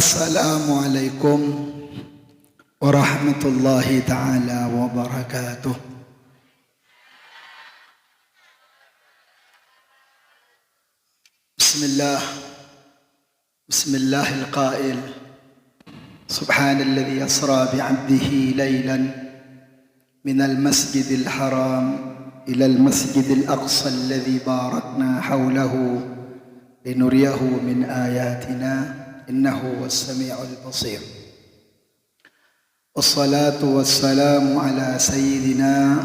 Assalamualaikum warahmatullahi ta'ala wabarakatuh. Bismillahil qail. Subhanalladzi asra bi'abdihi laylan minal masjidil haram ilal masjidil aqsa alladzi barakna hawlahu linuriyahu min ayatina innahu was-sami'ul basir. Wassalatu wassalamu ala sayyidina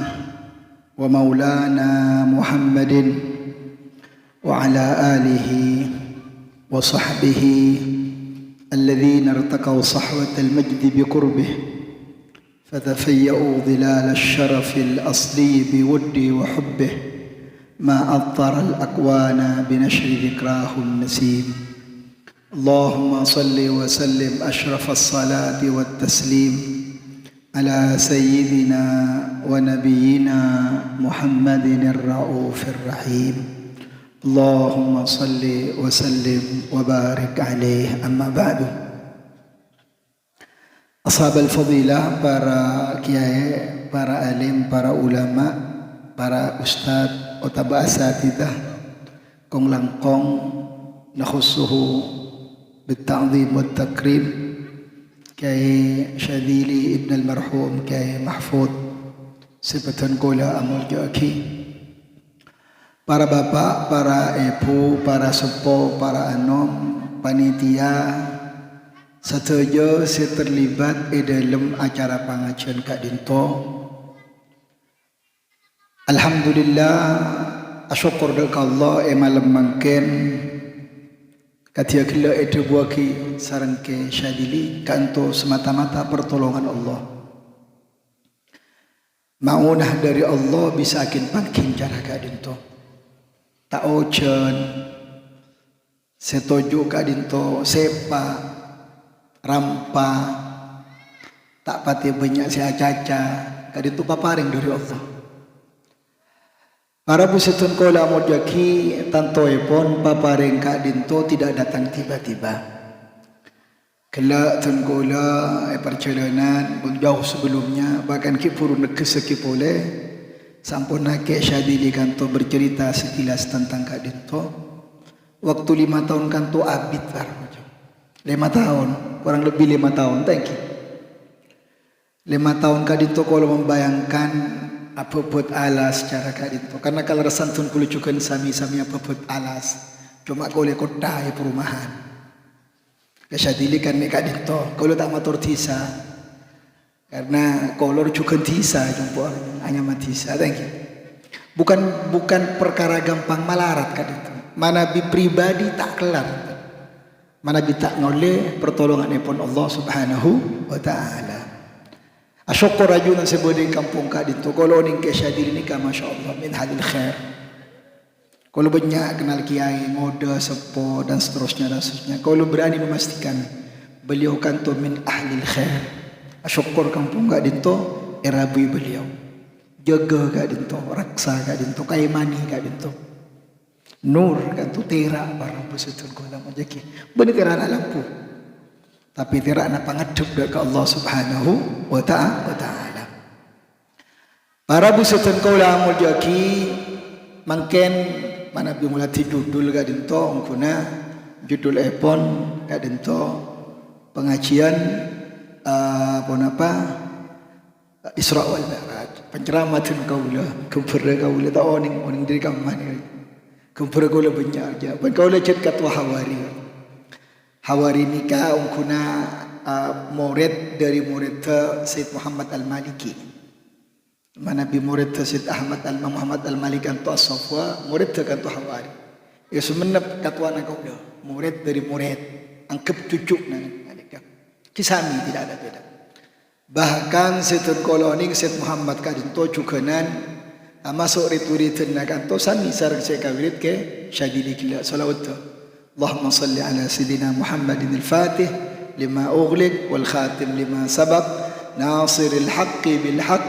wa maulana Muhammadin wa ala alihi wa sahbihi alladhina irtaqaw sahwatal majdi biqurbih fatafayyu dhilal asy-syarafil asli biwuddi wa hubbih ma athara al-akwana binashri dhikrahum nasim. Allahumma salli wa sallim ashrafas salati wat taslim ala sayyidina wa nabiyyina Muhammadin ar-raufir rahim. Allahumma salli wa sallim wa barik alaihi, amma ba'du. Ashab al-fadilah, para kiai, para alim, para ulama, para ustad, otaba asatidah, kong langkong nakhussuhu بالتعظيم والتكريم كاي شاذلي ابن المرحوم كاي محفوظ sibatan kola amul jaki, para bapak, para ibu, para sepuh, para anom, panitia setuju terlibat di dalam acara pengajian Kak Dinto. Alhamdulillah, asyukur dekat Allah malam mangken katia kila itu buaki sarang ke syadili kanto semata-mata pertolongan Allah. Maunah dari Allah bisa akin pangkin cara kadinto. Tak ocean setuju kadinto sepa rampa tak pati banyak si acaca kadinto paparing dari Allah. Para pusatun kola mojaki tantoy pon paparing Kak Dinto tidak datang tiba-tiba. Kala tun kola perjalanan jauh sebelumnya, bahkan kipuru nekesakipole sampun nake syadili kanto bercerita sekilas tentang Kak Dinto. Waktu 5 tahun kanto abid baru 5 tahun, kurang lebih 5 tahun. Thank you. 5 tahun Kak Dinto kalau membayangkan apa buat alas cara Kak Dinto, karena kalau rasantun kulucukan sami-sami apa buat alas cuma kau lihat kota ya perumahan kesyadili kan Kak Dinto kalau tak motor tisa karena kolor cukan tisa jumpa hanya matisa. Thank you. Bukan perkara gampang malarat Kak Dinto, mana bi pribadi tak kelar, mana bi tak ngoleh pertolongan pun Allah subhanahu wa ta'ala. Asyukur rajulan sebodeng kampung Kak Dinto kalau ning kesyadili ni ka masyaallah min hadil khair. Kalau banyak kenal kiai, ngoda, sepo dan seterusnya. Kalau berani memastikan beliau kanto min ahlil khair. Asyukur kampung Kak Dinto erabi beliau. Jaga Kak Dinto, raksa Kak Dinto, kaimani Kak Dinto. Nur kanto tera barang pusutun kola majaki. Bener kerana lampu. Tapi tidak nak pangadep dekat Allah subhanahu wa ta'ala. Para busatan kaula amul jaki mangken mana bimulati judul Kak Dinto ungkuna judul epon Kak Dinto pengajian Isra wal Mi'raj, penceramatan kaula kempera kaula tak oning diri kamane kempera kaula banyak aja ban kaula cet katwa Hawari nikah ungkuna murid dari murid Said Muhammad Al-Maliki. Mana bi murid Said Muhammad Al-Maliki antu as-Safwa, murid kantu Hawari. Ya semenep katwana kaulah, murid dari murid, angkep cucuk nalika. Kisami tidak ada beda. Bahkan Said Koloning Said Muhammad Kak Dinto cukenan masuk rit-ritan kanto sami sareng sekawirit ke syadili kila salawat. اللهم صل على سيدنا محمد الفاتح لما أغلق والخاتم لما سبق ناصر الحق بالحق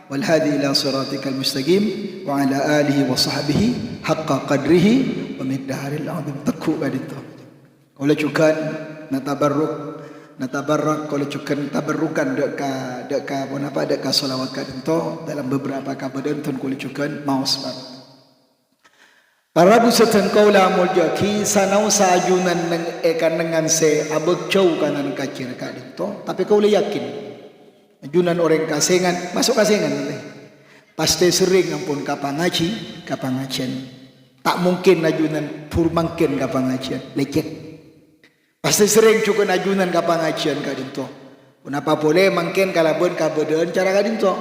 والهادي إلى صراطك المستقيم وعلى آله وصحبه حق قدره ومقداره العظيم. Takku Kak Dinto. Kalau cukan natabarrak kalau cukan tabarrukan deka pun apa deka solawat kadento dalam beberapa kabadan tun kulit cukan mau sebab para busatan kau lah muljaki sanau sajunan neng ekan dengan se abek jauh kanan kacir kadento tapi kau le yakin ajunan orang kasengan masuk kasengan pasti sering ampun kapangajian tak mungkin ajunan purmangkin kapangajian lecet. Pasti sering cukup ajunan ke pengajian kak dinto. Kenapa boleh mungkin kalau ben kabeden cara kak dinto.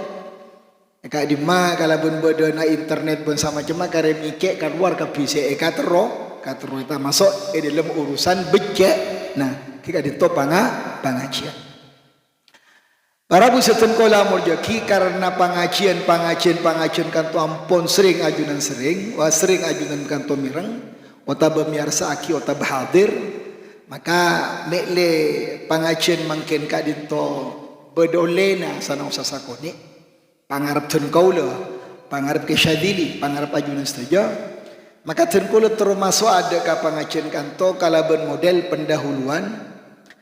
Kak dima kalau ben beden na internet ben sama cuma kare mikir keluar ke PC katero itu masuk dalam urusan becek. Nah kak dinto pengajian. Para busatan kola murjaki karena pengajian kanto ampun sering ajunan sering ajunan kanto mireng. Ota bemiarsa aki ota bahadir. Maka mekle pangajian mangken kak dinto bedolena sanau sasakoni pangarap tenkaula pangarap kesyadili pangarap ajunan saja maka tenkaula termasuk ada ka pangajian kanto kalaban model pendahuluan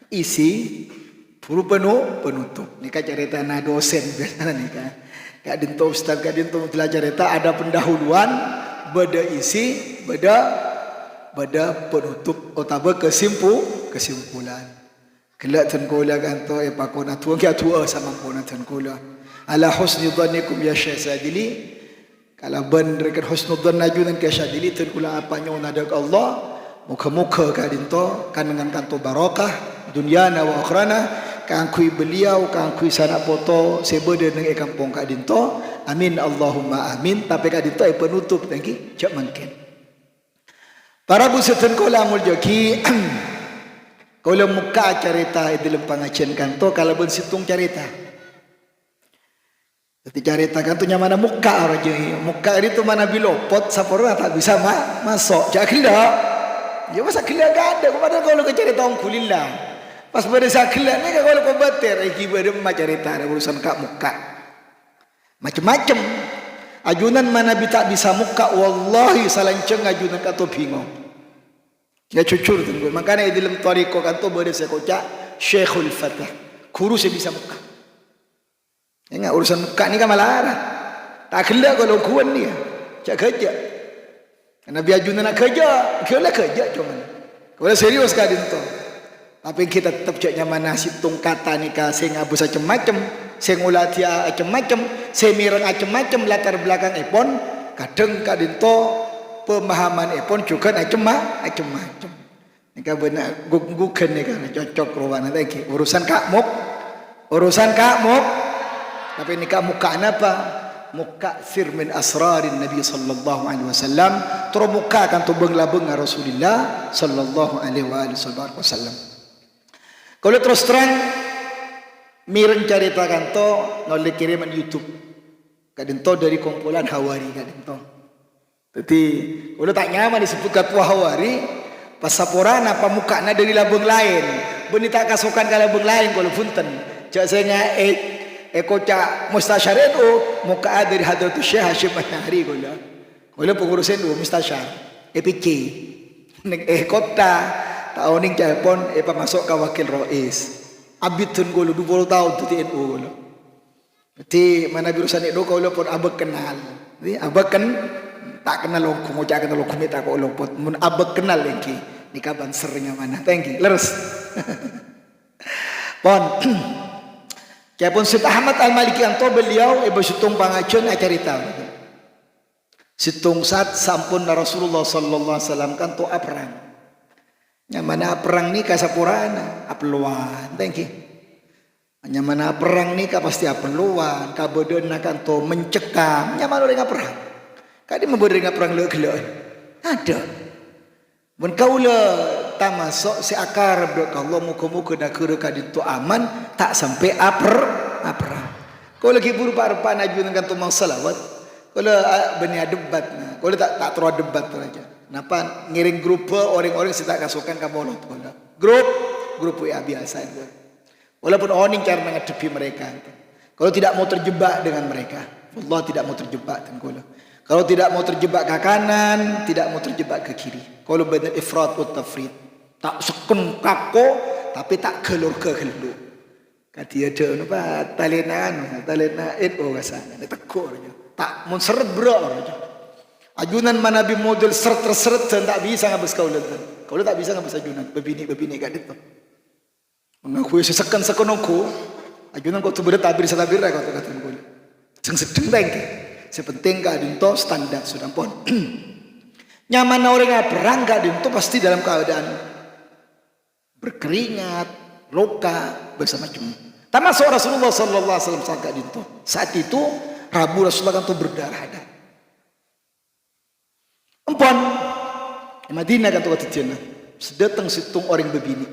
isi puru penutup ni ka cerita na dosen biasanya ni kak dinto ustaz kak dinto telah cerita ada pendahuluan beda isi beda penutup otaba kesimpulan kelak tenkola kanto pakona tua tua sama pona tenkola ala husni dhannikum ya syazadili kalau ban rekan husnudzan najunan ke syadili tenkola apa nyona dak Allah muka-muka kadinto kan dengan kanto barakah dunyana wa akhrana kan kui beliau kan kui sanak foto sebede nang kampung kadinto amin Allahumma amin tapi kadinto penutup tangki cak mungkin. Para busatan kola muljaki kola muka cerita dalam pengajian kanto kalau ben situng cerita. Jadi cerita kanto nyamana muka raja muka itu mana bilopot sapora tak bisa masuk. Jakila. Ya masa kila gak ada kepada kalau ke cerita ongkulillah. Pas pada sakila ni kalau kau bater ibadah cerita ada urusan kak muka. Macam-macam. Ajunan mana tak bisa muka wallahi salanceng ajunan kato bingung. Ya cucur tu makanya dalam tarikh kanto boleh saya kocak Syekhul Fatah kurus bisa muka. Ingat urusan muka ni kan malah tak kena kalau kuan dia cak kerja. Nabi ajunan nak kerja, kira kerja cuma. Kalau serius kah dinto. Tapi kita tetap caknya mana situng kata ni kah sing abu macam-macam, sing ulatia macam-macam, semirang macam-macam latar belakang epon kadang kah dinto pemahaman pun juga macam-macam. Ni kan benar gugukan ni kan cocok ruangan lagi. Urusan kakmuk. Tapi ni kan muka apa? Muka firmin asrarin Nabi sallallahu alaihi wasallam. Terus muka kan tu bengla-bengla Rasulullah sallallahu alaihi wasallam. Kalau terus terang mireng cerita kan to oleh kiriman YouTube. Kadento dari kumpulan Hawari kadento. Jadi kalau tak nyaman disebut ketua Hawari pasaporan apa mukanya dari labung lain beni tak kasukan ke labung lain kalau punten cak saya kocak mustasyar itu muka dari Hadratus Syekh Hashim Asy'ari kalau pengurusan itu mustasyar PK kota tahun ini telepon masuk ke wakil rois abitun golo 20 tahun tu TNU golo jadi mana urusan itu kalau pun abang kenal jadi abang kan tak kenal longkung, ojak kenal longkung tak kau longkut, mun abek kenal lagi, ni kapan seringnya mana, thank you, leres. Pon, kaya pun Syed Ahmad Al-Maliki anto beliau ibu situng pangajian acarita. Situng saat sampun Rasulullah sallallahu alaihi wasallam kan to perang. Yang mana perang ni kasapurana, apluan, thank you. Yang mana perang ni pasti apluan, kabeden kan to mencekam, yang mana orang perang. Kadi memberi perang le-le. Ada. Mun kaula tak masuk si akar dok Allah muka-muka dak kira kadi tu aman tak sampai perang. Kalau lagi buru pak najun dengan tu salawat. Kalau beni debat. Kalau tak terus debat aja. Napa ngiring grup orang-orang sih tak kasukan ka bolot kola. Grup ya biasa itu. Walaupun oning cara menghadapi mereka. Kalau tidak mau terjebak dengan mereka. Allah tidak mau terjebak dengan kola. Kalau tidak mau terjebak ke kanan, tidak mau terjebak ke kiri. Kalau benar ifrat atau tafrid, tak sekun kako tapi tak gelur ke gelur. Kadia ada apa talenan itu rasanya tekuk aja. Tak mun seret bro aja. Ajunan mana bi model seret dan tak bisa ngabis kaulan. Kaulan tak bisa ngabis ajunan bebini kat itu. Mengaku sesekan sekonongku. Ajunan kau tu bertabir satabir kau tu kata kau. Sedeng bengke. Sepenting kat itu standar sudah pun. Nyaman orang perang kat itu pasti dalam keadaan berkeringat, luka bersama-sama. Termasuk Rasulullah sallallahu alaihi wasallam saat itu Rabu Rasulullah kan tu berdarah-darah. Empon di Madinah kan tu kata dia sedatang situng orang bebini.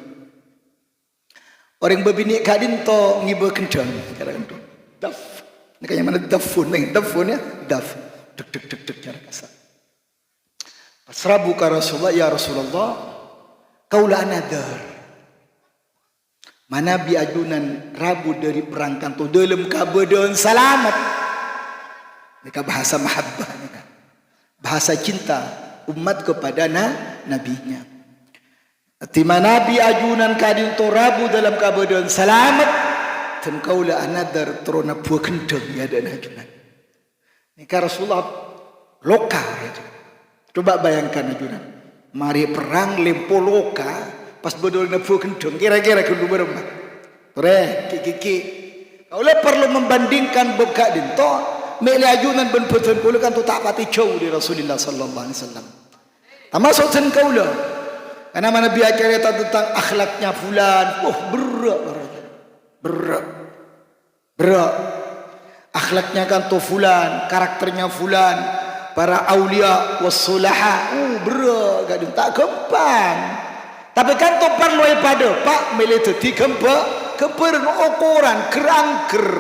Orang bebini kadin tu ngiba kencang kadang tu. Daf. Ni kayak mana dafun ya? Daf. Dek cara kasar. Pas Rabu ka Rasulullah, ya Rasulullah, kaulah nadar. Mana biajunan Rabu dari perang kanto dalam keadaan selamat. Ini bahasa mahabbah ni kan. Bahasa cinta umat kepada nabinya. Di mana biajunan kadin to Rabu dalam keadaan selamat dan kaulah anadar terona buah kendeng ya dan ajunan. Ini kan Rasulullah loka ya. Coba bayangkan ajunan. Mari perang lempo loka. Pas bodol na buah kendeng, kira-kira kedua berapa? Kiki. Kalau perlu membandingkan buka dinto, meli ajunan ben betul kau kan tu tak pati jauh di Rasulullah sallallahu alaihi wasallam. Termasuk sen kau lah. Karena mana biar cerita tentang akhlaknya fulan, berat. Akhlaknya kan tu fulan, karakternya fulan, para aulia wassulaha, berat, gading tak gampang. Tapi kan tu perlu pada Pak meliteti keperan ukuran kerangker.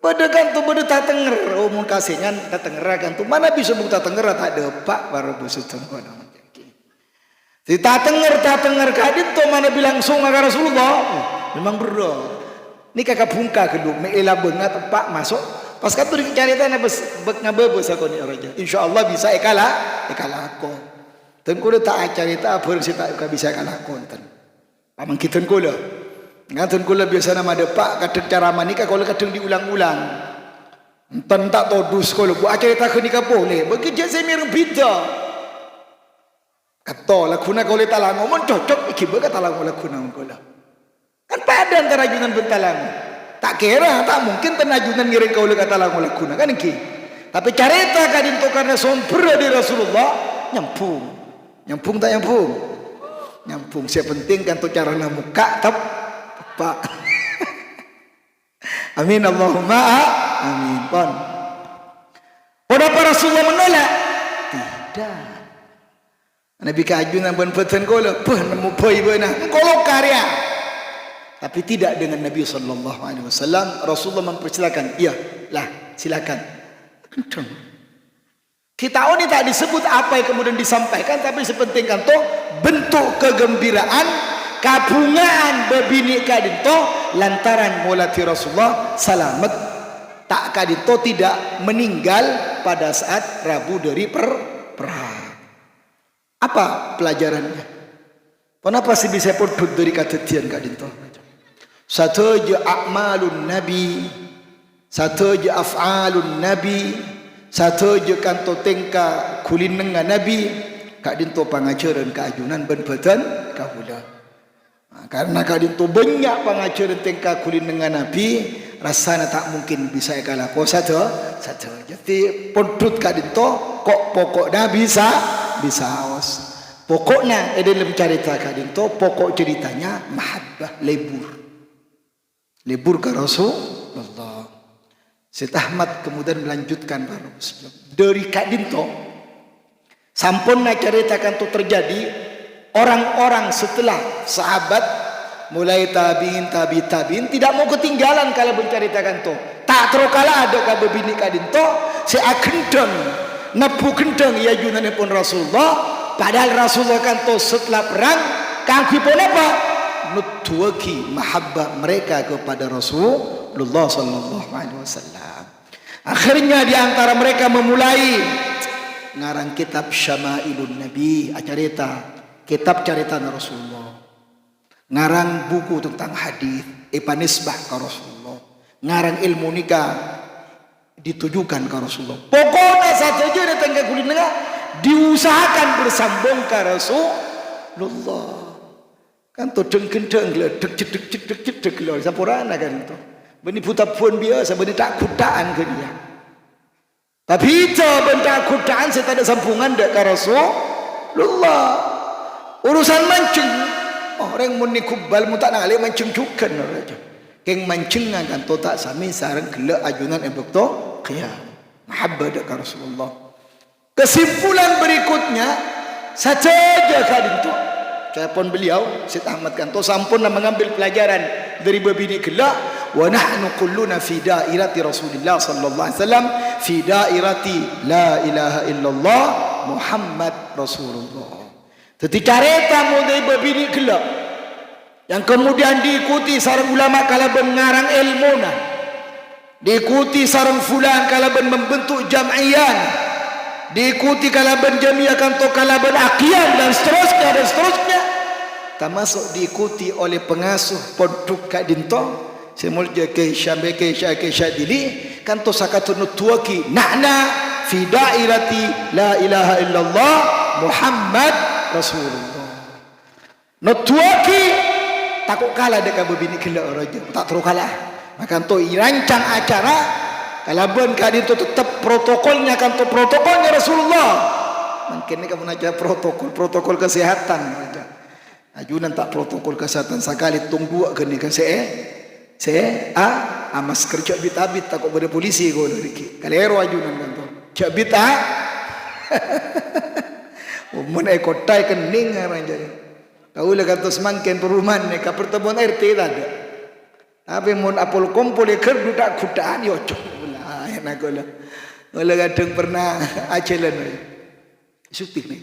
Pada kan tu pada tak tenger, mun kasihnya tak tenger kan tu mana bisa buka tak tenger tak ada Pak baru busutun kono. Si tak tenger kadit tu mana bilang sungai Rasulullah, memang berat. Ni kakak bungka kedua, meila bengat Pak masuk. Pas kan tu dicari tanah ngabebes aku ni raja. Insyaallah bisa ekalah aku. Dan kula tak cerita apa yang saya tak bisa kalakon ten. Pamang kita kula. Nganten kula biasa nama ada Pak kadang cara manika kula kadang diulang-ulang. Enten tak todus kula buat cerita ke nikah boleh. Begitu saya mirip bida. Kata lakuna kula talang ngomong cocok iki bega talang lakuna kula. Kan padan terajunan bentalang. Tak kira tak mungkin tenajunan ngiring kula kata talang lakuna kan iki. Tapi cerita kadin to karena sompra di Rasulullah nyambung. Nyampung tak nyampung? Nyampung. Siapa penting kan tu cara nak muka Pak. Amin Allahumma amin. Pon. Kenapa Rasulullah menolak? Tidak. Nabi kajunan pun peten kola, nemu poi beuna. Kolok karya. Tapi tidak dengan Nabi sallallahu alaihi wasallam. Rasulullah mempersilakan. Iya, lah, silakan. Kencang. Kita ini tak disebut apa yang kemudian disampaikan, tapi sepenting kan toh bentuk kegembiraan, kabungaan bebini kadinto lantaran mulati Rasulullah selamat tak kadinto tidak meninggal pada saat Rabu dari perang. Apa pelajarannya? Kenapa sih bisa pudut dari katetian kadinto? Satu je a'malun nabi, satu je af'alun nabi. Satu je kanto tengka kulin dengan Nabi kak dinto pangajaran keajunan ben beten kahula. Karena kak dinto banyak pangajaran tengka kulin dengan Nabi rasanya tak mungkin bisa kalah ko satu. Jadi podut kak dinto kok pokoknya bisa awas. Pokoknya dalam cerita kak dinto pokok ceritanya mahabbah lebur ke Rasulullah. Syed Ahmad kemudian melanjutkan dari Kak Dinto sampun nak ceritakan tu terjadi orang-orang setelah sahabat mulai tabiin tidak mau ketinggalan kalau menceritakan tu tak terkala ada ka bebini Kak Dinto si akendeng nepu kendeng ya junane pun Rasulullah padahal Rasulullah kan tu setelah perang kanggo pun apa nutuaki mahabbah mereka kepada Rasulullah sallallahu alaihi wasallam. Akhirnya di antara mereka memulai ngarang kitab Syama'ilun Nabi, kitab cerita Rasulullah. ngarang buku tentang hadis, panisbah ke Rasulullah, ngarang ilmu nikah ditujukan ke Rasulullah. Pokoknya satu aja datang ke kulit negara diusahakan bersambung ke Rasulullah. Kan tu deng-deng ledek cedek lho sampurana kan tu. Beni puta pun biasa, beni tak kutaan ke dia. Tapi itu benda kutaan saya tak ada sambungan dek ke Rasulullah. Urusan mancing, orang muni kubal mu tak nak alih mancing juga raja. Keng mancing kan tu tak sami sarang gelak ajunan ebek tu qiyam. Mahabbah dek ke Rasulullah. Kesimpulan berikutnya saja kadin tu. Telepon beliau Syed Ahmad Kanto sampun mengambil pelajaran dari babini gelak wa nahnu kulluna fi dairati Rasulillah sallallahu alaihi wasallam fi dairati la ilaha illallah Muhammad Rasulullah. Jadi careta dari babini gelak yang kemudian diikuti sarang ulama kalaban ngarang ilmuna, diikuti sarang fulan kalaban membentuk jam'iyan, diikuti kalaban jamiah kanto kalaban akian dan seterusnya termasuk diikuti oleh pengasuh pondok Kak Dinto semulja ke Syambe ke Syadili kanto sakatun tuaki nahna fi dairati la ilaha illallah Muhammad Rasulullah nutuaki takut kalah dekat bebini gila raja tak terus kalah maka to irancang acara kalaban Kak Dinto tetap protokolnya kanto protokolnya Rasulullah mungkin ni kamu nak protokol kesehatan raja ajunan tak protokol kesehatan sekali tunggu ke ni kan masker cak bit takut pada polisi ko lagi kalero ajunan kan tu cak bit mun ai kotai kening arang jadi kau le kata semangkin perumahan ni ka pertemuan RT tak ada tapi mun apol kompol ker dudak kudaan yo cok pula enak gola gola kadang pernah acelan syuting ni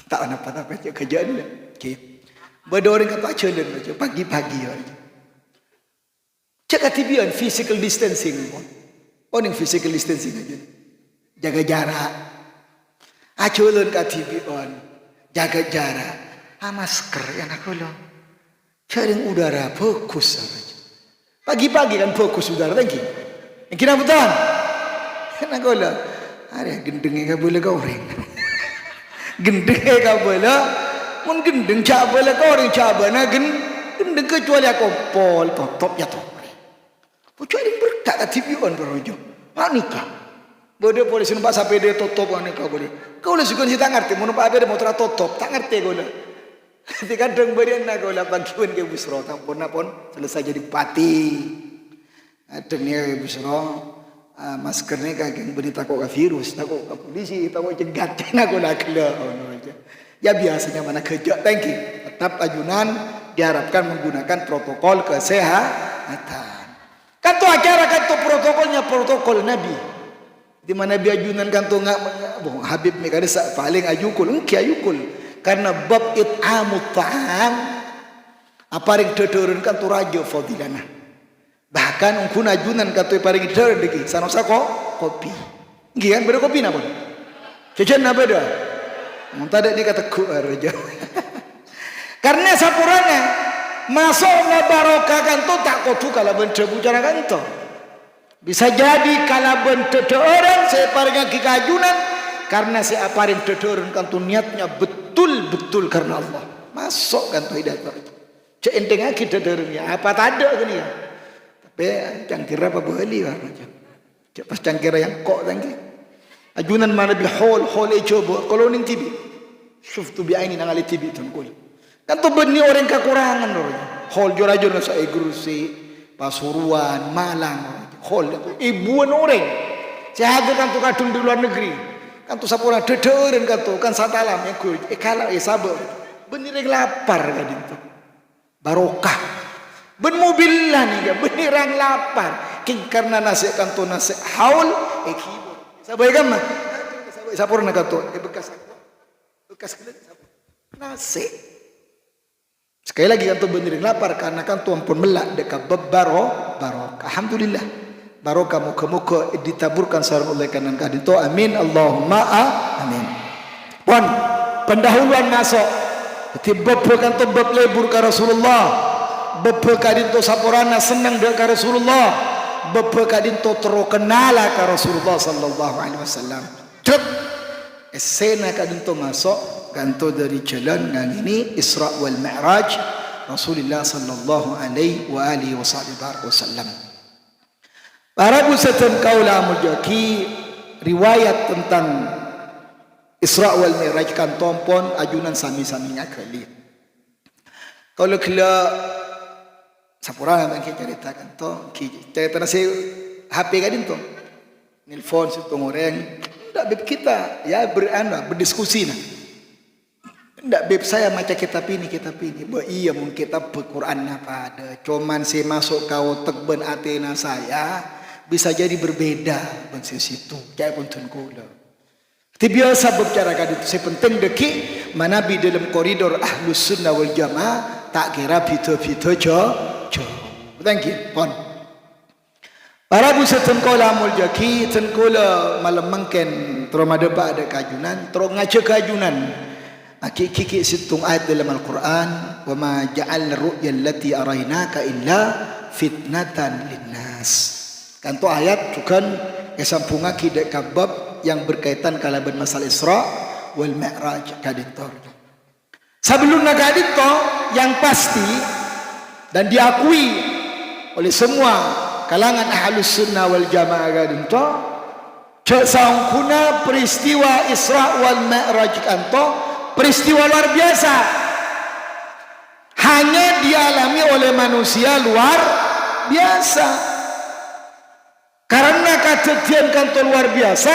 tak apa-apa kerjaan dia okey bada orang kata acelan aja pagi-pagi aja cek atibian physical distancing pun physical distancing aja jaga jarak acelan katibian jaga jarak masker yang aku lo sharing udara fokus aja pagi-pagi kan fokus udara lagi yang kira betul yang aku lo ada gendengnya boleh kau orang gendengnya boleh mun gendeng coba lah kau orang coba nak gendeng kecuali aku pol top ya top kecuali berkat atibian berojo nikah bodoh polisi nampak sampai dia top nikah boleh kau lah suka si tak ngerti mun nampak apa dia motor top tak ngerti kau lah ketika kadang berian nak kau lah bagian ke busro tampun selesai jadi pati adanya busro masker ni kagak beri takut ke virus takut ke polisi takut cegat nak kau lah kelak ya biasanya mana kerja thank you tetap ajunan diharapkan menggunakan protokol kesehatan kanto acara kanto protokolnya protokol Nabi di mana Nabi ajunan kanto Habib ni kada paling ayukul engki ayukul karena bab it'amut ta'am aparing dedeureun kanto raja fadilana bahkan ungkun ajunan kanto paring dedeureun deui sanosa kopi nggih kan beda kopi napa jajan na beda mun tada ni kata ku raja karena sapurana masuk na barokah kanto tak kudu kalaban debu cara kanto bisa jadi kalaban dedeureun saya paring kikajunan karena saya paring dedeureun kanto niatnya betul karena Allah masuk kanto hidayah cek enteng lagi dedeureun ya apa tak ada gini ya tapi cangkira apa beli raja cek pas cangkira yang kok tangki ajunan mana bi hol coba kalau ning tibi syuftu bi aini nang ali tibi tun kul kan tu benih orang kekurangan orang hol jor-jor sa Grusi Pasuruan Malang hol ibuan orang saya hadir kan tu kadung di luar negeri kan tu sapura dedeureun kan tu kan satalam kalau sabar benih reng lapar kan itu barokah ben mobil lah ni benih reng lapar king karena nasi kan tu nasi haul kibur sabai kan mah sapura nak tu bekas nasi sekali lagi kan tu benih reng lapar karena kan tuan pun melak dekat barokah alhamdulillah barokah muka-muka ditaburkan sarang oleh kanan kadito amin Allahumma amin pon pendahuluan masuk Tiba kan to bab lebur ka Rasulullah, bab kadin to saporana senang dengan ka Rasulullah, bab kadin to terkenal ka Rasulullah sallallahu alaihi wasallam. Cep esena kadin to masuk kanto dari jalan nang ini Isra wal Mi'raj Rasulullah sallallahu alaihi wa alihi wasallam. Para busatan kaula mujaki riwayat tentang Isra wal Mi'raj kan tompon ajunan sami-saminya kali. Kalau kala sapurana nang ceritakan to, cerita nasi HP kadin to. Nelfon situ orang, ndak beb kita ya berdiskusi nah. Ndak beb saya macam kitab ini. Iya mungkin kitab Al-Quran apa ada. Cuman saya masuk kau tekben atena saya bisa jadi berbeda ben situ. Kayak pun tengkula. Itu biasa berbicara kan itu. Saya penting deki manabi dalam koridor Ahlus Sunnah wal Jamaah tak kira pito-pito jo. Thank you. Pon. Para busa tengkola muljaki tengkola malam mangken teromada ba ada kajunan, terong ngaca kajunan. Kiki situng ayat dalam Al-Quran, wa ma ja'al ru'ya allati arainaka illa fitnatan linnas. Kan tu ayat bukan kesampunga kidek kabab yang berkaitan kalaban masalah Isra wal Mi'raj kaditor. Sebelum nakadito yang pasti dan diakui oleh semua kalangan Ahlus Sunnah wal Jamaah kadito, sangkuna peristiwa Isra wal Mi'raj kanto peristiwa luar biasa, hanya dialami oleh manusia luar biasa. Karena kejadian kanto luar biasa,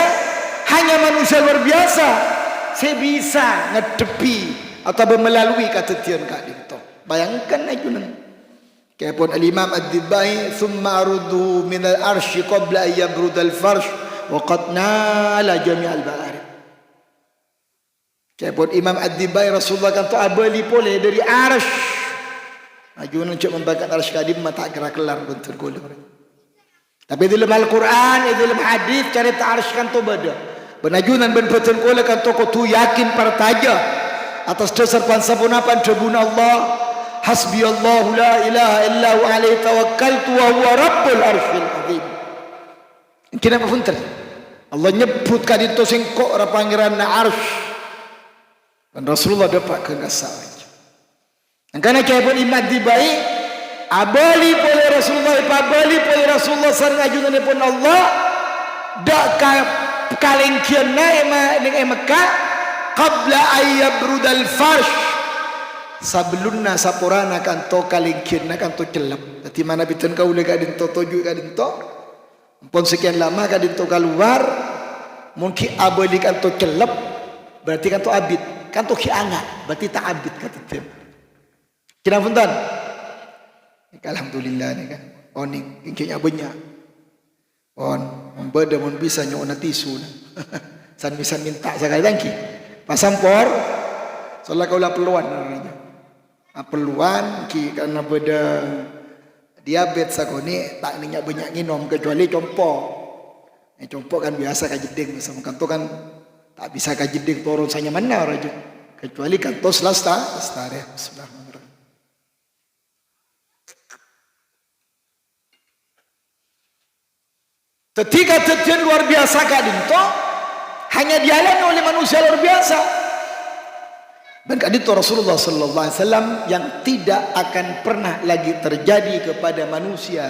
hanya manusia luar biasa saya bisa ngedepi atau melalui kejadian kadito. Bayangkan ajunan. Kayak pun Al-Imam Ad-Dibai, "Thumma arudu min al-arshi qabla an yabrud al-farsh wa qad nala jami' al-ba'arib." Kayak pun Imam Ad-Dibai Rasulullah kan tu abali boleh dari arsh. Ajunan cak membakar arsh kadim mata gerak kelar bentur gula. Tapi dalam Al-Quran, dalam hadis cerita arsh kan tu beda. Benajunan ben betul gula kan tu tu yakin pertaja atas dasar pansapunapan jabuna Allah. Hasbi Allah la ilaha illa huwa alaihi tawakkaltu wa huwa rabbul arsyil azim. Kenapa punten? Allah nyebut kadito sing kok ora pangeran na arsy. Dan Rasulullah dapat kengasaan. Karena kaya pun imat dibaik abali boleh Rasulullah abali boleh Rasulullah sareng ajunan pun Allah dak kalengkian na ning Mekah qabla ayyabrudal farsh. Sebelumnya saporana kanto kalingkin na kanto celap. Jadi mana bitan kau lega dinto toju kadinto. Pon sekian lama kadinto keluar, mungkin abadi kanto celap, berarti kanto abid, kanto kiangat, berarti tak abid kata tem. Kira punten. Alhamdulillah ni kan. Oning ingkinya banyak. On membeda mun bisa nyona tisu. San bisa minta sekali tangki. Pasampor soalnya kau lah peluan namanya. Peluan karena beda diabetes sakoni tak minyak banyak minum kecuali compok. Compok kan biasa kajeding sama kanto kan tak bisa kajeding turun sanya mana raja kecuali kanto lestari. Bismillahirrahmanirrahim. Ketika terjadi luar biasa kadinto hanya dialami oleh manusia luar biasa. Dan kadito Rasulullah sallallahu alaihi wasallam yang tidak akan pernah lagi terjadi kepada manusia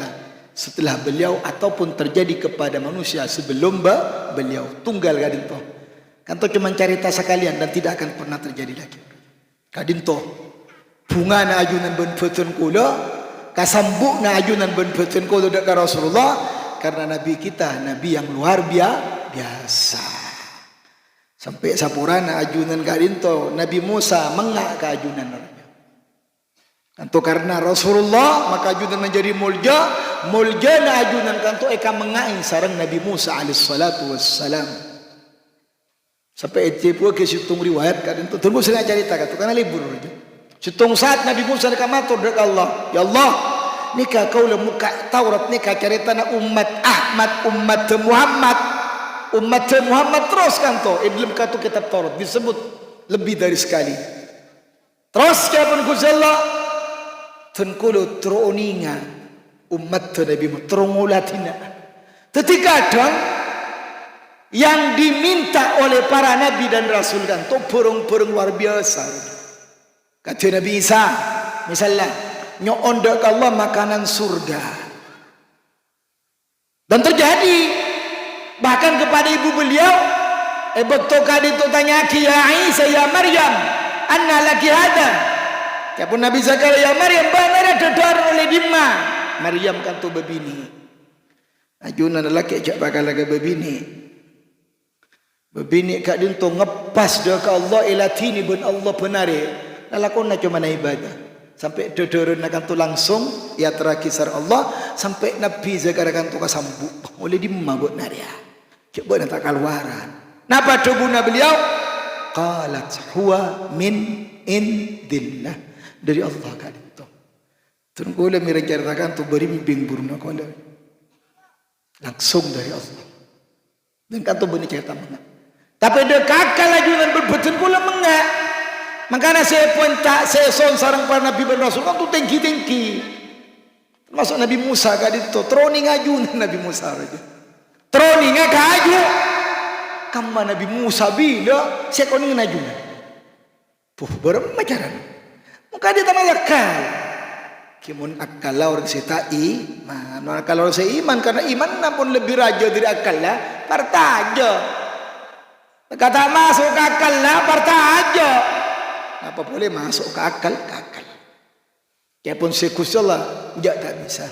setelah beliau ataupun terjadi kepada manusia sebelum beliau. Tunggal kadito. Kanto cuma cerita sekalian dan tidak akan pernah terjadi lagi. Kadito bunga na ajunan ben beutun kula, kasambuk na ajunan ben beutun kula dekat Rasulullah karena nabi kita nabi yang luar biasa. Sampai sapurana ajunan kadinto Nabi Musa mengak ke ajunan orangnya. Kanto karena Rasulullah maka ajunan menjadi mulja na ajunan kanto eka mengain sarang Nabi Musa alaihi salatu wassalam. Sampai itu pun ke situng riwayat kadinto tunggu saya cerita kanto karena libur aja. Situng saat Nabi Musa dekat matur dekat Allah, ya Allah, nikah kau le muka Taurat nikah cerita na umat Ahmad umat Muhammad terus kanto dalam kartu kitab Taurat disebut lebih dari sekali. Terus dia pun kuzalla tenkulu teruninga umat Nabi terungulatina. Ketika ada yang diminta oleh para nabi dan rasul kan tu burung-burung luar biasa. Kata Nabi Isa misalnya nyoon dek Allah makanan surga. Dan terjadi bahkan kepada ibu beliau betul kali itu tanya ya Isa ya Maryam anna laki hada. Siapun Nabi Zakaria ya Maryam benar dedar oleh dimma. Maryam kan tu bebini. Ajunan lelaki ajak bakal lagi bebini. Bebini kat dia tu ngepas dia ke Allah ilatini ben Allah benari. Lalakon nak cuma ibadah. Sampai dedorun akan tu langsung ya terakisar Allah sampai Nabi Zakaria kan tu kasambuk oleh dimma buat naria. Coba nak keluaran. Napa tubuna beliau? Qalat huwa min indillah. Dari Allah kan itu. Tunggu le mereka ceritakan tu berimbing buruna kola. Langsung dari Allah. Dan kan tu bani cerita menga. Tapi dia kakak lagi dan berbetul pula menga. Makanya saya pun tak saya son sarang para nabi dan rasul kan tu tinggi-tinggi. Termasuk Nabi Musa kan itu. Troni ngaju Nabi Musa aja. Troni ngaju. Kamu Nabi Musa bila saya kau ni ngaju. Bermacaran. Muka dia tak akal. Kimun akal lah orang saya iman. Akal orang saya iman karena iman pun lebih raja dari akal lah. Partaja. Kata masuk ke akal lah partaja. Apa boleh masuk ke akal? Ke akal. Dia pun sekusalah dia tak bisa.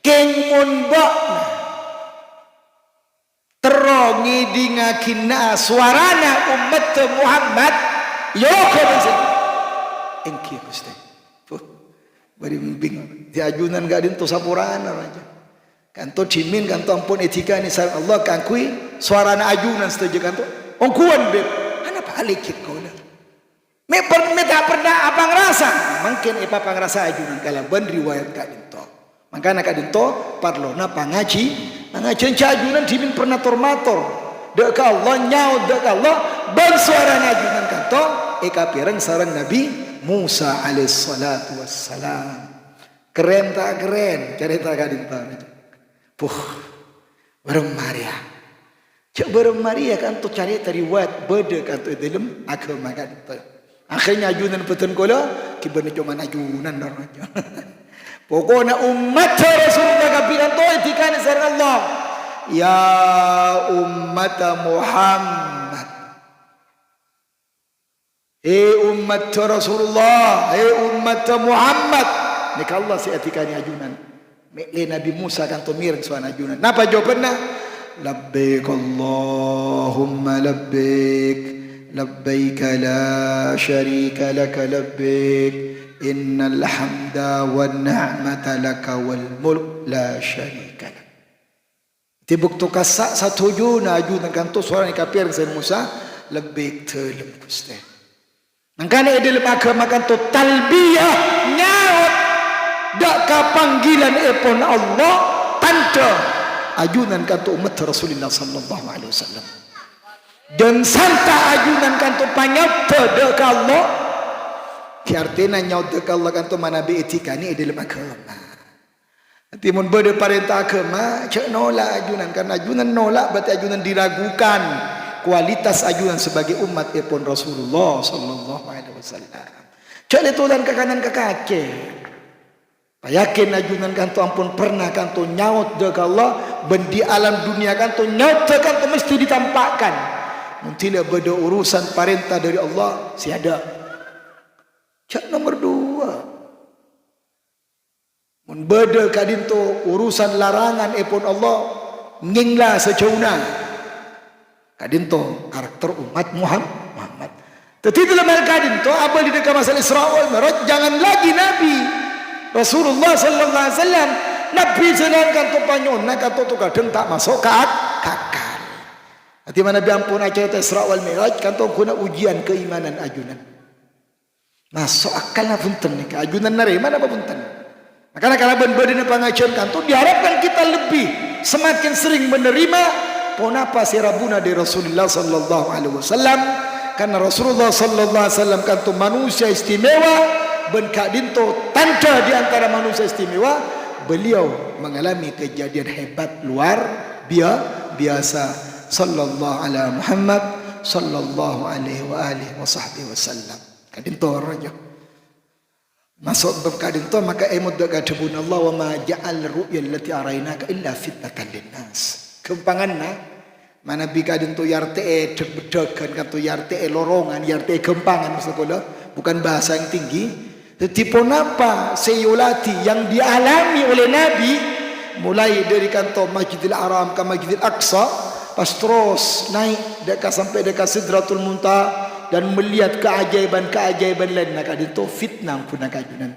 Kimun bak terongi dingakina suarana umat Muhammad. Yo kau engki Gusti. Bari bimbing di ajunan gak dinto sapurana aja. Kanto cimin kanto ampun etika ni sareng Allah kan kui suarana ajunan setuju kanto. Ongkuan beb. Ana balik kau dah. Me tak pernah apa ngerasa. Mungkin apa ngerasa ajunan kala ban riwayat gak dinto. Makana gak dinto parlona pangaji, pangajian ajunan cimin pernah tormator. Dek Allah nyaut dek Allah ban suarana ajunan kanto eka pireng sareng Nabi Musa alaihissalatu wassalam. Keren tak keren? Cerita kadin tahu. Bareng Maria. Cak bareng Maria kan tu cerita riwayat beda kan tu dalam agama kan tu. Akhirnya ajunan petun kola kibana cuma ajunan dorangnya. Pokoknya umat Rasulullah kapiran tu etikan sareng Allah. Ya umat Muhammad. Umat Rasulullah, umat Muhammad. Nek Allah si atikani ajunan. Mekle Nabi Musa kan tomir suan ajunan. Napa jawabannya? Labbaik Allahumma labbaik. Labbaik la syarika laka labbaik. Innal hamda wan ni'mata laka wal mulk la syarika lak. Tibuk tu kasak satu ajunan kan tu suara ni kapir Sayyid Musa labbaik telem Gusti. Makanya dalam agama kan tu talbiyah nyaut dak ka panggilan epon Allah tanda ajunan kan tu umat Rasulullah sallallahu alaihi wasallam. Dan santa ajunan kan tu panyata dak Allah. Ki artinya nyaut dak Allah kan tu manabi etika ni dalam agama. Timun berde perintah agama cak nolak ajunan karena ajunan nolak berarti ajunan diragukan. Kualitas ajunan sebagai umat epon Rasulullah sallallahu alaihi wasallam. Cak letulan ke kanan ke kaki. Yakin ajunan kan tu ampun pernah kan tu nyaut dek Allah bendi alam dunia kan tu nyaut kan tu mesti ditampakkan. Mungkin beda urusan perintah dari Allah siada. Cak nomor 2. Mun beda kadin tu urusan larangan epon Allah nginglah secauna. Kadinto karakter umat Muhammad. Tetapi dalam hal kadinto apa di dekat masalah Isra wal Mi'raj jangan lagi Nabi Rasulullah sallallahu alaihi wasallam Nabi sedangkan tu panyona kata tu kadang tak masuk ke akal. Hati mana Nabi ampun aja Isra wal Mi'raj kan tu guna ujian keimanan ajunan. Masuk akal na punten ni ajunan nare mana apa punten. Makanya kalau ben-ben pengajian kan tu diharapkan kita lebih semakin sering menerima ponapa sirabuna di Rasulullah sallallahu alaihi wasallam karena Rasulullah sallallahu alaihi wasallam kan tu manusia istimewa, ben Kak Dinto tanda di antara manusia istimewa, beliau mengalami kejadian hebat luar biasa. Sallallahu ala Muhammad sallallahu alaihi wa alihi wasallam. Kak Dinto raja masuk bab Kak Dinto, maka emud daga Allah wa ma ja'al ru'ya allati arainaka illa fitnatan linnas. Kempanganna mana bi Kak Dinto yarte deg-degan kanto yarte lorongan yarte gempangan sekolah, bukan bahasa yang tinggi. Tipon apa seyolati yang dialami oleh Nabi mulai dari kanto Masjidil Haram ke Masjidil Aqsa, pas terus naik dekat sampai dekat Sidratul Muntaha dan melihat keajaiban-keajaiban lain. Kak Dinto fitnah pun kajunan,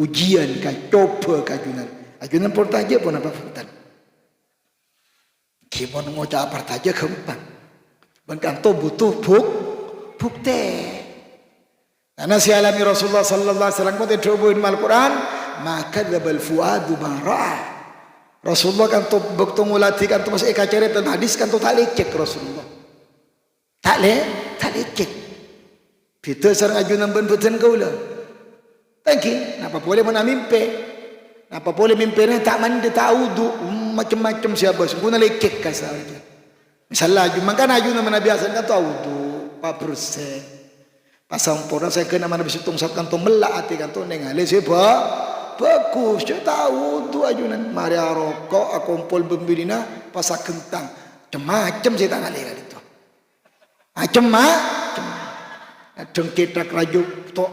ujian coba kajunan. Ajunan portaje pun apa futan. Kimon ngucap partaje gampang. Ben kanto butuh bukti. Karena si alami Rasulullah sallallahu alaihi wasallam pun diterubuhin Al-Quran, maka dzabal fuadu marah. Rasulullah kan tu bektu ngulati kan tu masih ekacaret dan hadis kan tu tak lecek Rasulullah. Tak lecek. Kita sarang ajunan ben beten kaula. Tangki, napa boleh mana mimpi? Napa boleh mimpi ni tak mandi tak wudu, macam-macam siapa sungguh lecek kasar aja. Misalnya ajunan kan ajunan mana biasa kan tu wudu, pabruse. Pasang pora saya kena mana bisitung sat kanto melak ati kanto nengale siapa bagus saya tahu tu ajunan mari rokok akumpul bembirina pasak kentang macam saya tak ngalih kali tu macam cetak rajuk tok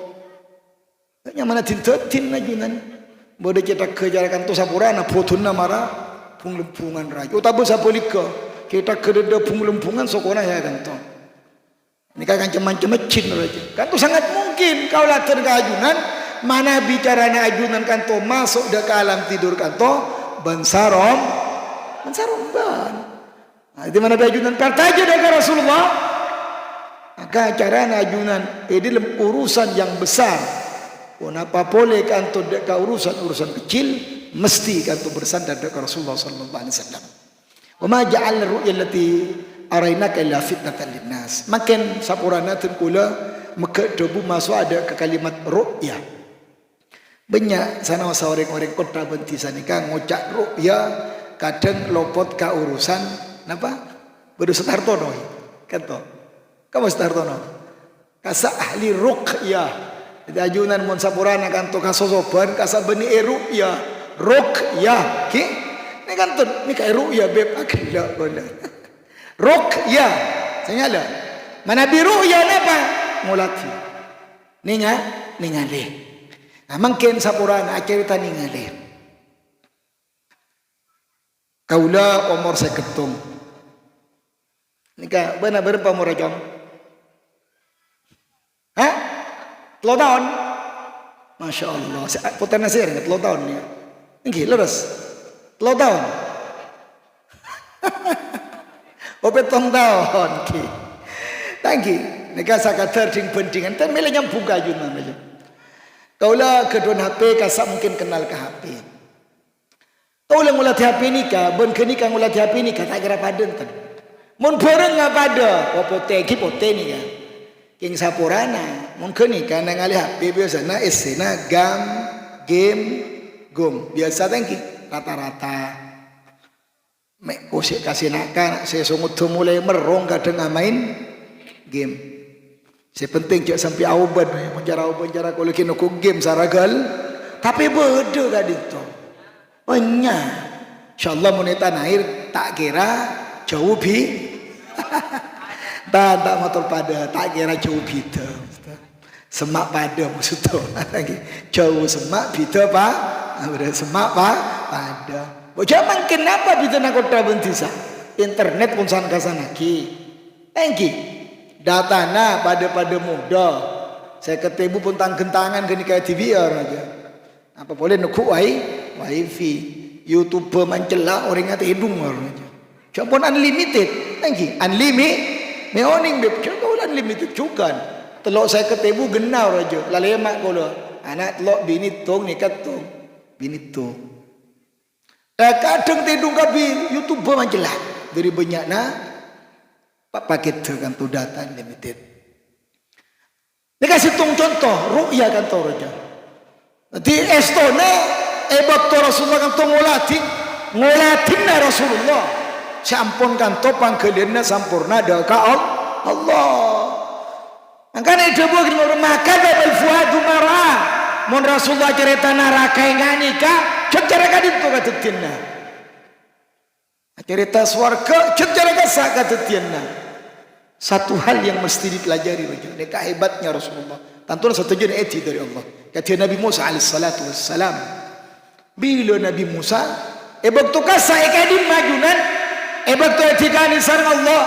yang mana tintetin ajunan boleh cetak kejaran tu sapurana potuna mara punglempungan rajuk tabu sapolika kita kededa punglempungan sokona ya kanto. Ini kan macam-macam cin raja. Kan tu sangat mungkin kau latar ke ajunan, mana bicaranya ajunan kan tu masuk ke alam tidur kan tu bensarom ban. Di mana ajunan partaja dengan Rasulullah. Maka caranya ajunan dalam urusan yang besar. Kenapa boleh kan tu dekat urusan kecil mesti kan tu bersandar dengan Rasulullah sallallahu alaihi wasallam. Wa ma ja'al ru'ya allati arainaka illa fitnatan linnas. Makin sapurana tengkula maka debu masuk ada ke kalimat ru'ya. Banyak sana orang-orang kota benti sanika ngucap ru'ya kadang lopot ka urusan napa? Bedu Setartono kan to. Kamu Setartono. Kasa ahli ruqya. Jadi ajunan mun sapurana kan to kasosoban kasa beni ru'ya. Ruqya. Ki? Ni kan to ni ka ru'ya beb akila bona. Ruqya senyala mana biru ya apa mulati ningali mungkin sapurana cerita ningali kaula umur saya ketung nikah benar berapa umur jam 3 tahun Masya Allah putar nasir 3 tahun ya ini lurus 3 tahun Petong tahun ki. Tangki. Neka sakadar ding pendingan tan mele nyambung kajunan aja. Kaulah kedon HP kasak mungkin kenal ke HP. Kaulah ngulat HP nikah, ben kenikah ngulat HP nikah tak kira paden tan. Mun bareng ngapada, popote ki pote ni kan. King sapurana, mun kenikah nang ngali HP biasana esena game. Biasa tangki rata-rata. Mek kusik kasih nakal, saya sungut tu mulai merong kadang main game. Saya penting cak sampai auban, menjara kalau kena ku game saragal, tapi beda kan itu. Banyak, insyaallah monetan air tak kira jauh tak motor pada tak kira jauh bida. Semak pada maksud tu, jauh semak bida pak, semak pak pada. Jangan kenapa bisa nak kota bentisa internet pun san kasana ki engki datana pada muda saya ketemu pun tang gentangan gini kayak TV aja apa boleh nuku wifi YouTube mencela orang ngata hidung aja cuma unlimited engki meoning beb coba unlimited juga telok saya ketemu genau aja lalemak kalau anak telok bini tong nikat tong bini tong kadang tidung kabi YouTube majelah dari banyakna pak paket kan tu data limited Ini kasih tung contoh, ru'ya kan tau raja. Nanti estone, bakto Rasulullah kan tau ngolatin na Rasulullah. Sampun kan tau pangkalian na sampurna daka Allah. Makanya itu bukan maka dabal fuadu marah. Mon Rasulullah cerita neraka yang nganika, cara kadin tu katutinna. Cerita swarga, cara kasakatutinna. Satu hal yang mesti dipelajari raja. Ini hebatnya Rasulullah. Tentunya satu jenis eti dari Allah. Kata Nabi Musa alaihissalatu wassalam. Bila Nabi Musa, waktu kasai kadin majunan, waktu etikani sarang Allah,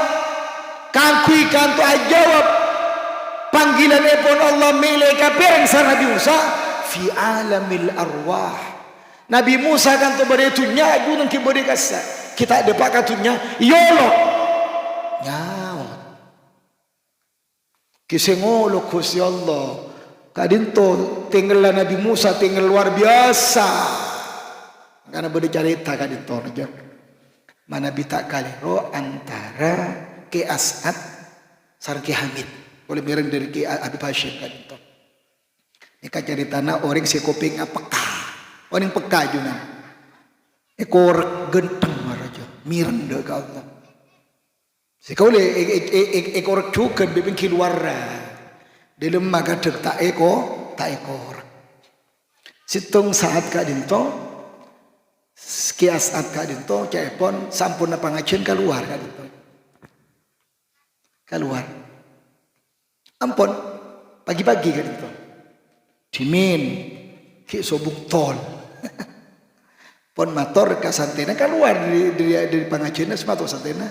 kangkui kanto jawab panggilan epon Allah milik kapirang sarang Nabi Musa fi alamil arwah. Nabi Musa kanto beretunya gunung kibodi kasa. Kita ada pakatunya yolo. Nyawa. Kisengolo kusi Allah. Kadinto tinggal Nabi Musa tinggal luar biasa. Karena bercerita kadinto aja. Mana bita kalero antara ke As'ad sareng ke Hamid. Boleh mireng dari ke Abi Hashim kadinto. Ini cerita orang si koping peka. Orang peka juga. Ekor genteng maraja. Mireng dek Allah. Sekau le ekor cukan bebeng keluar dalam maga dek tak ekor. Situng saat kadinto kias at kadinto cepon sampun na pangacen keluar kadinto. Keluar. Ampun pagi-pagi kadinto. Cimin ki sobung tol. Pon motor ka santena keluar dari pangacena semato santena.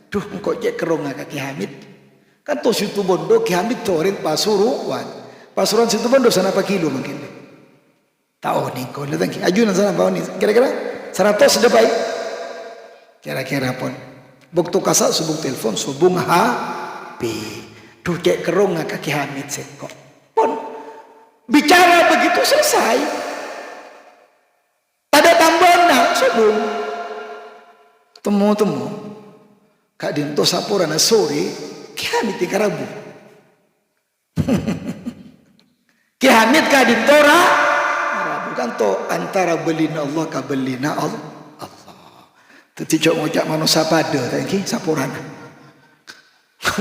Duh engkau cek kerong kaki Hamid. Kan to situ bondo Ki Hamid to orang Pasuruan. Pasuruan situ bondo sana apa kilo mungkin. Tahu nih kau lihat ki ajunan sana bawah nih. Kira-kira 100 sudah baik. Kira-kira pon. Buktu kasak subung telepon subung HP. Duh cek kerong kaki Hamid sekok. Pon bicara begitu selesai. Ada tambahan nak subung. Temu. Kak dinto sapurana sore Ki Hamid Karabu. Ki Hamid kak dinto Rabu kan to antara belina Allah ka belina Allah. Teti cok ngocak manusia pada tadi sapurana.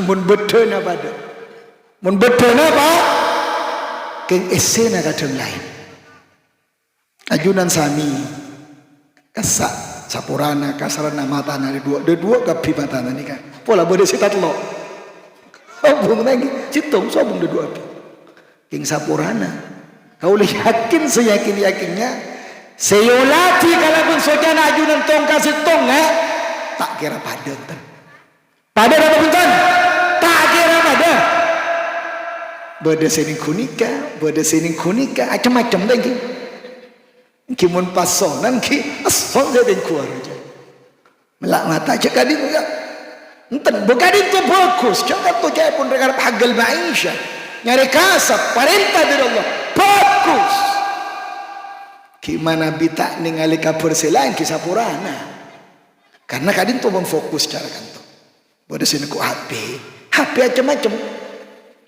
Mun bedena pada. Mun bedena apa? Keng esena kadang lain. Ajunan sami kasak sapurana kasarana matana dua kapi matana ni kan pola bode sitat lo sobung lagi citung sobung dua api king sapurana kau yakin seyakin-yakinnya seyolati kalau pun sojana ajunan tong kasih tong tak kira padan pada apa punten tak kira pada bode sening kunika macam-macam lagi kimun pasonan ki asal jadi kuar aja melak mata cakap dia juga enten bukan itu bagus cakap tu cakap pun regar pagal maisha nyari kasap perintah dari Allah bagus gimana bita ningali kapur selain kisah purana karena kadin tu memfokus cara kanto boleh sini ku HP macam-macam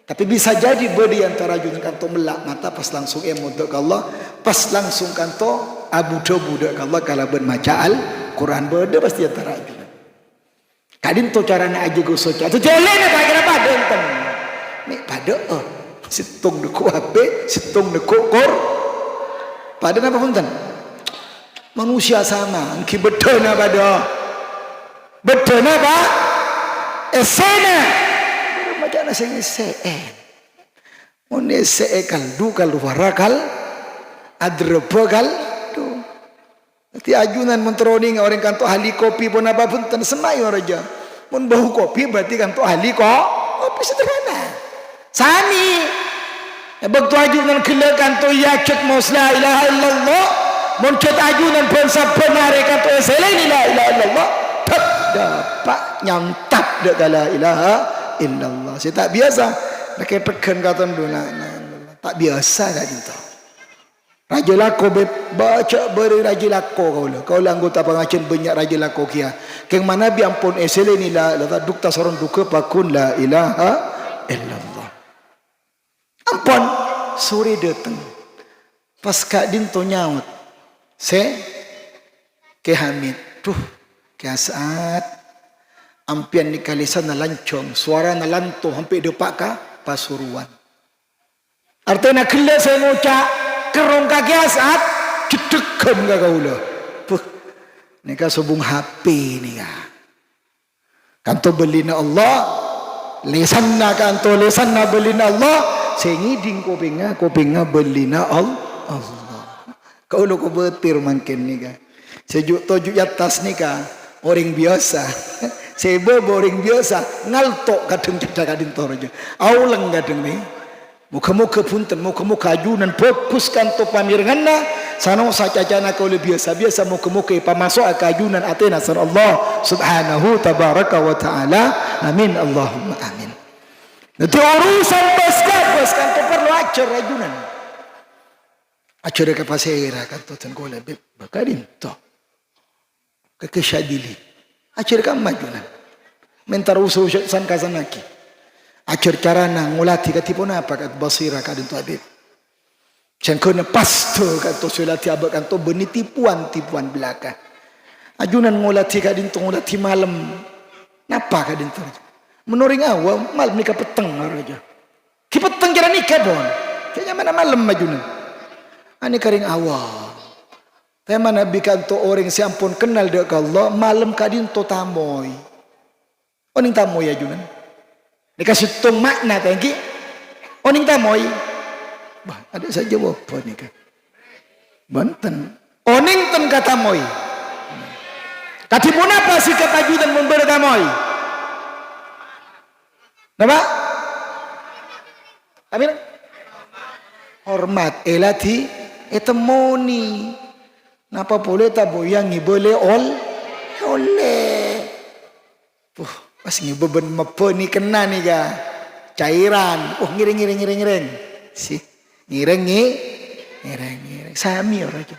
tapi bisa jadi bodi antara jungan kanto melak mata pas langsung emodok Allah pas langsung kanto abu-abu dek Allah kalau ben maca Al-Quran bodi pasti antara jungan kadin to carana aja gosok atau jalan apa kira pada enten nih pada situng deku HP situng deku kor pada apa punten manusia sama ki bedona pada bedona apa esena macam nasi mun kaldu kalau warakal adrebakal tu nanti ajunan mentroning orang kanto ahli kopi pun apa pun tan semai raja mun bau kopi berarti kanto ahli kopi sederhana sami waktu ajunan kela kanto ya cek mos la ilaha illallah mun cek ajunan pun sabenare kanto selain la ilaha illallah tak dapat nyantap dak la ilaha illallah. Saya tak biasa pakai tekan kata dona tak biasa kat kita. Raja lako baca beri raja lako kau anggota pengacen banyak raja lako kia. Keng mana bi ampun esele ni la dukta sorong duka pakun la ilaha illallah. Ampun, sore datang. Pas Kak Dinto nyaut. Ke Hamid. Tuh, ke saat ampian ni kalisan na lancong. Suara na lanto hampir depak ka Pasuruan. Artinya kela saya ngucap kerong kaki saat cedekan ka kaula. Puh, ni ka subung HP ni ka. Kanto belina Allah, lesan na kanto lesan na belina Allah, sengiding kopinga belina Allah. Kau lo ko betir mangkin ni ka. Sejuk tojuk atas ni ka orang biasa. Sebo orang biasa ngaltok kadang cedak kadin torojo. Aulang kadang ni. Muka-muka punten, muka-muka ajunan fokuskan to pamirnganna sano sajajana kau lebih biasa muka-muka pamasuk ke ajunan atena sar Allah subhanahu tabaraka wa taala. Amin Allahumma amin. Nanti urusan baskan to perlu ajar ajunan. Ajar ke pasera kan to ten gola beb bakadin to. Ke kesyadili. Ajar ke majunan. Mentar usul san kazanaki. Ajar carana ngulati katipun apa kat basira kadin tu abid. Cengkena pasto kat tu sulati abak kan tu beni tipuan belaka. Ajunan ngulati kadin tu ngulati malam. Napa kadin tu? Menoring awal malam nikah peteng raja. Ki peteng kira nikah bon. Kayaknya mana malam ajunan. Ani karing awal. Tema nabi kan tu orang siampun kenal dek Allah malam kadin tu tamoy. Oning tamoy ajunan. Dikasih tung makna tadi, oning tamoy, bah ada saja apa ni kan, Banten, oning ten kata moy, kati pun apa sih kata ajudan memberi tamoy, napa? Amin, hormat, elati, etemoni, napa boleh taboyangi boleh oleh. Pas ngebeban mepe ni kena ni ga cairan. Oh ngiring. Si ngiring. Sami orang tu.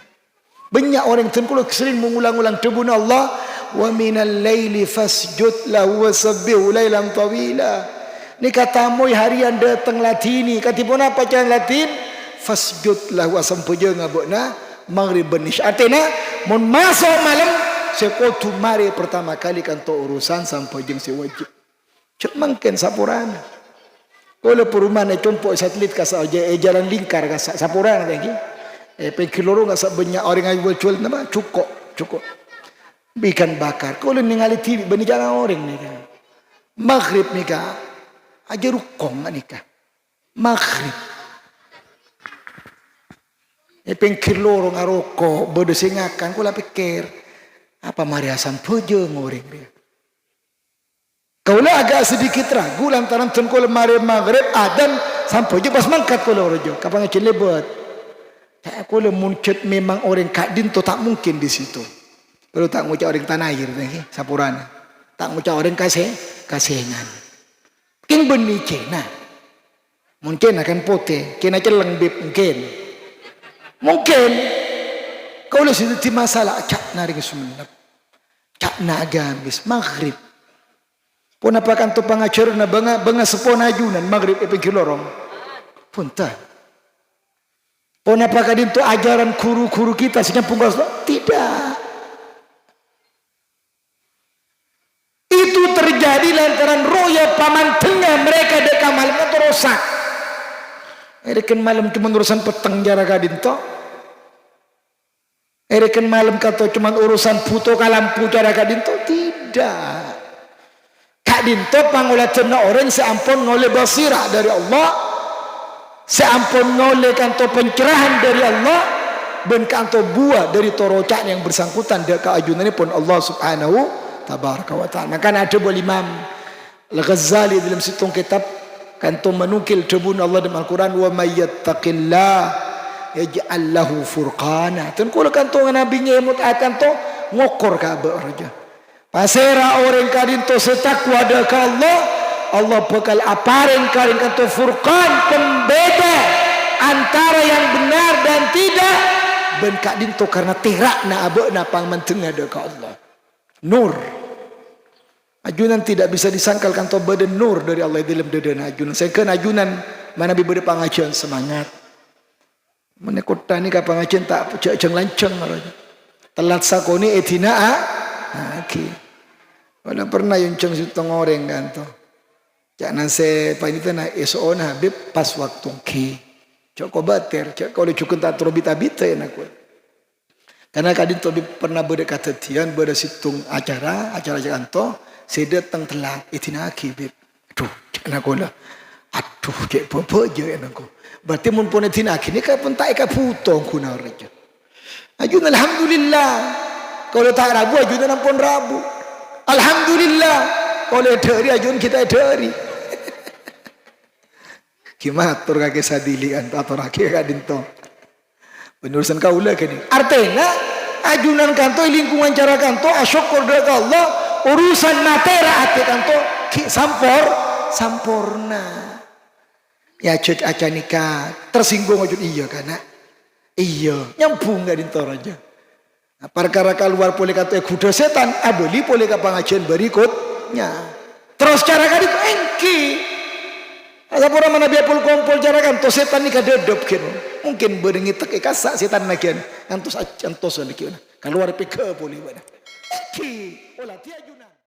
Banyak orang tengkulo sering mengulang-ulang tebun Allah. Wa minal laili fasjud lahu wa sabbihu lailan tawila. Ni kata moy harian datang latini. Katipun apa cara latin? Fasjud lahu asampuja ngabokna maghrib benis. Artinya mun masuk malam sekotu mari pertama kali kanto urusan sampai jeng si wajib. Cuk mangken sapurana. Kalau perumahan compok satelit kasa jalan lingkar kasa sapurana lagi. Pekiloro kasa banyak orang yang jual nama cukup. Ikan bakar. Kalau ningali TV bani jalan orang ni kan. Maghrib ni kan. Aja rukong ni kan. Maghrib. Pekiloro ngaroko berdesingakan. Kula pikir. Apa mari asam pujo ngoreng dia. Kaulah agak sedikit ragu lantaran tengkol mari maghrib adan sampai je pas mangkat kalau rojo. Kapan ngecil lebat. Tak kalau muncul memang orang kadin tu tak mungkin di situ. Kalau tak ngucap orang tanah air ni sapurana. Tak ngucap orang kasengan. King benih cina. Mungkin akan pote. Kena celeng bib mungkin. Kau le situ masalah cak naring sumenep. Cak na agamis maghrib. Pun apa kan tu pangacara na banga sepon ajunan maghrib epekilorong. Punta. Pun apa kadin tu ajaran guru-guru kita sehingga punggas tidak. Itu terjadi lantaran roya paman tengah mereka dekat malam itu rosak. Erekan malam cuma urusan peteng jarak kadin tu. Erekan malam kata cuma urusan puto kalampu cara kadinto tidak. Kadinto pangulat cena orang seampun ngoleh basirah dari Allah, seampun ngoleh kanto pencerahan dari Allah, dan kanto buah dari torocak yang bersangkutan dekat ajunan ini pun Allah subhanahu tabaraka wa ta'ala. Maka ada buah Imam Al-Ghazali dalam situng kitab kanto menukil tebun Allah dalam Al-Quran wa may yattaqillah yaj'al lahu furqana. Ten kula kanto nabi ngemut akan to ngokor ka ba raja. Pasera orang kadin to setakwa da ka Allah bakal apareng kadin kanto furqan pembeda antara yang benar dan tidak. Ben kadin to karena terakna abeuna pangmenteungna da ka Allah. Nur. Ajunan tidak bisa disangkal kanto badan nur dari Allah dalam dadana ajunan. Saekeun ajunan mana bi beri pengajian semangat. Mana kota ni ka pengajian tak jeng lanceng maranya. Telat sakoni etina aki. Wala pernah yung ceng sutong orang kan to. Jangan se panita na esoon habib pas waktu ki. Cok bater, cok kalau cukun tak terbita-bita ya nak. Karena kadin to pernah berdekat tian bersitung acara kanto, saya datang telat etina aki bib. Aduh, jangan aku lah. Aduh, kayak apa je aku. Berarti mun pun etina aki ni kan pun tak eka putong kuna raja. Ajun alhamdulillah. Kalau tak Rabu ajun pun Rabu. Alhamdulillah. Kalau dari ajun kita dari. Kimatur kaki sadili kan atau kaki kadin to. Penulisan kaulah kini. Artinya ajunan kanto lingkungan cara kanto asyukur dari Allah urusan materi hati kanto sampurna. Ya cek aca nikah tersinggung ajun iya karena iya nyambung gak dinto raja. Nah, perkara keluar boleh kata kuda setan abeli boleh ke pengajian berikutnya. Terus cara kali itu engki. Ada orang mana biar pul kompol cara kan to setan ni kadedop kino. Mungkin berengi tek kasak setan nakian. Antus lagi kena. Keluar peke boleh bana. Ki olah dia juna.